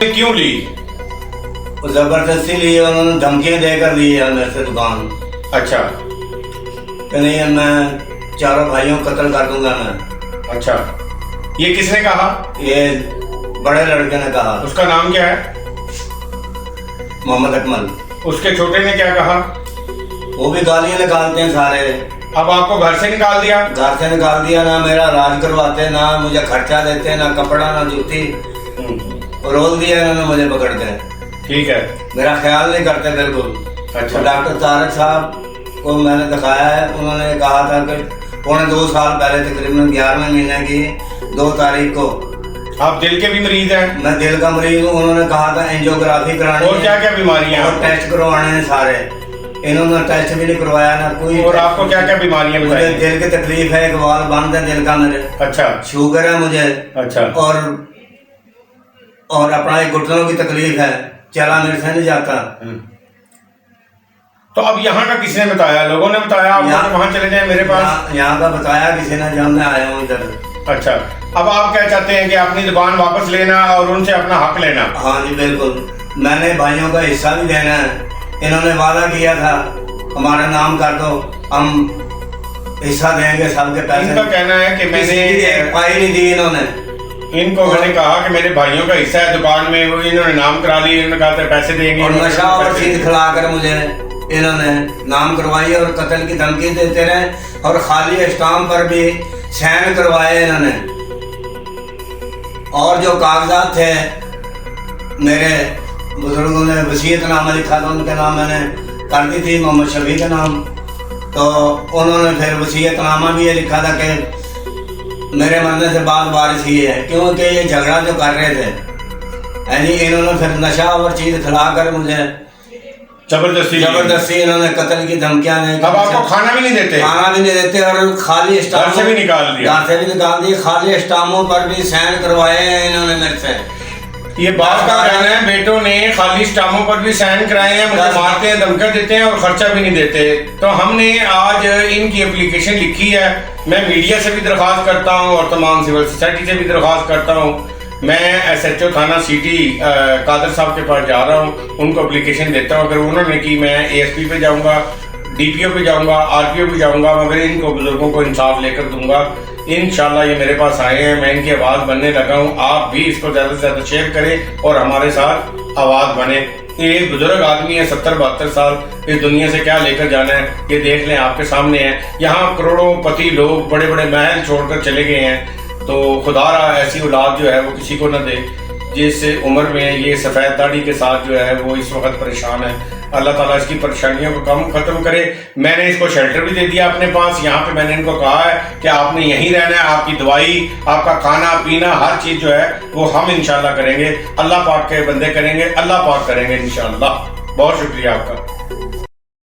क्यों ली? जबरदस्ती ली है, उन्होंने धमकियां देकर ली है मेरे से दुकान। अच्छा कि नहीं मैं चारों भाइयों को कत्ल कर दूंगा मैं। अच्छा, ये किसने कहा? ये बड़े लड़के ने कहा। उसका नाम क्या है? मोहम्मद अकमल। उसके छोटे ने क्या कहा? वो भी गालियां निकालते हैं सारे। अब आपको घर से निकाल दिया? घर से निकाल दिया, ना मेरा इलाज करवाते, ना मुझे खर्चा देते, ना कपड़ा, ना जूती। रोल दिया इन्होंने मुझे पकड़ के। ठीक है। मेरा ख्याल नहीं करते बिल्कुल। अच्छा। डॉक्टर तारक साहब को मैंने दिखाया है, उन्होंने कहा था कि 2.25 साल पहले तकरीबन 11वें महीने की 2 तारीख को। आप दिल के भी मरीज हैं? मैं दिल का मरीज हूँ। उन्होंने कहा था एंजियोग्राफी करानी और क्या क्या बीमारियां? और टेस्ट करवाने हैं सारे। इन्होंने टेस्ट भी नहीं करवाया ना कोई। और आपको क्या क्या बीमारियां मुझे बताई? दिल की तकलीफ है, एक वाल बंद है दिल का मेरे। अच्छा शुगर है मुझे। अच्छा। और अपना एक घुटनों की तकलीफ है, चला मेरे से नहीं जाता। तो अब यहाँ का किसने बताया? लोगों ने बताया आपको वहाँ चले जाए मेरे पास? यहाँ का बताया किसी ने, जब मैं आया हूँ इधर। अच्छा, अब आप क्या चाहते हैं कि अपनी दुकान वापस लेना और उनसे अपना हक लेना? हाँ जी बिल्कुल, मैंने भाइयों का हिस्सा भी देना है। इन्होंने वादा किया था हमारा नाम कर दो, हम हिस्सा देंगे सबके पैसे। इनका कहना है कि मैंने पाई नहीं दी इन्होंने। इनको मैंने कहा कि मेरे भाइयों का हिस्सा है दुकान में, वो इन्होंने नाम करा ली, इन्होंने कहा था पैसे देंगे। और नशा और चीज खिलाकर मुझे इन्होंने नाम करवाई और कत्ल की धमकी देते रहे, और खाली स्टाम्प पर भी साइन करवाए इन्होंने। और जो कागजात थे, मेरे बुजुर्गों ने वसीयतनामा लिखा था, उनके नाम मैंने कर दी थी, मोहम्मद शफी का नाम। तो उन्होंने फिर वसीयतनामा भी ये लिखा था कि मेरे मरने से बाद वारिस ही है, क्योंकि ये झगड़ा जो कर रहे थे यानी इन्होंने फिर नशा और चीज खिलाकर मुझे जबरदस्ती इन्होंने कत्ल की धमकियां नहीं। अब आपको खाना भी नहीं देते? खाना भी नहीं देते, और खाली घर से भी निकाल दिया? घर से भी निकाल दिए, खाली स्टाम्पों पर भी साइन करवाए हैं इन्होंने मेरे से। ये बात का कहना है बेटों ने खाली स्टाम्पों पर भी साइन कराए हैं, मुझे मारते हैं, धमकियां देते हैं और खर्चा भी नहीं देते। तो हमने आज इनकी एप्लीकेशन लिखी है। मैं मीडिया से भी दरख्वास्त करता हूं और तमाम सिविल सोसाइटी से भी दरख्वास्त करता हूं। मैं SHO थाना सिटी कादर साहब के पास जा रहा हूं, उनको एप्लीकेशन देता हूं। अगर उन्होंने की मैं ASP पे जाऊंगा, DPO पे जाऊंगा, RPO पे जाऊंगा, मगर इनको बुजुर्गों को इंसाफ लेकर दूंगा। इंशाल्लाह ये मेरे पास आए हैं, मैं इनकी आवाज़ बनने लगा हूँ। आप भी इसको ज़्यादा से ज़्यादा शेयर करें और हमारे साथ आवाज़ बने। ये बुजुर्ग आदमी है, 70-72 साल, इस दुनिया से क्या लेकर जाना है ये देख लें, आपके सामने है। यहाँ करोड़ों पति लोग बड़े बड़े महल छोड़कर चले गए हैं। तो खुदारा ऐसी औलाद जो है वो किसी को न दे। जिस उम्र में ये सफ़ेद दाढ़ी के साथ जो है वो इस वक्त परेशान है, अल्लाह ताला इसकी परेशानियों को कम खत्म करे। मैंने इसको शेल्टर भी दे दिया अपने पास। यहाँ पे मैंने इनको कहा है कि आपने यहीं रहना है, आपकी दवाई, आपका खाना पीना, हर चीज़ जो है वो हम इंशाल्लाह करेंगे। अल्लाह पाक के बंदे करेंगे, अल्लाह पाक करेंगे इंशाल्लाह। बहुत शुक्रिया आपका।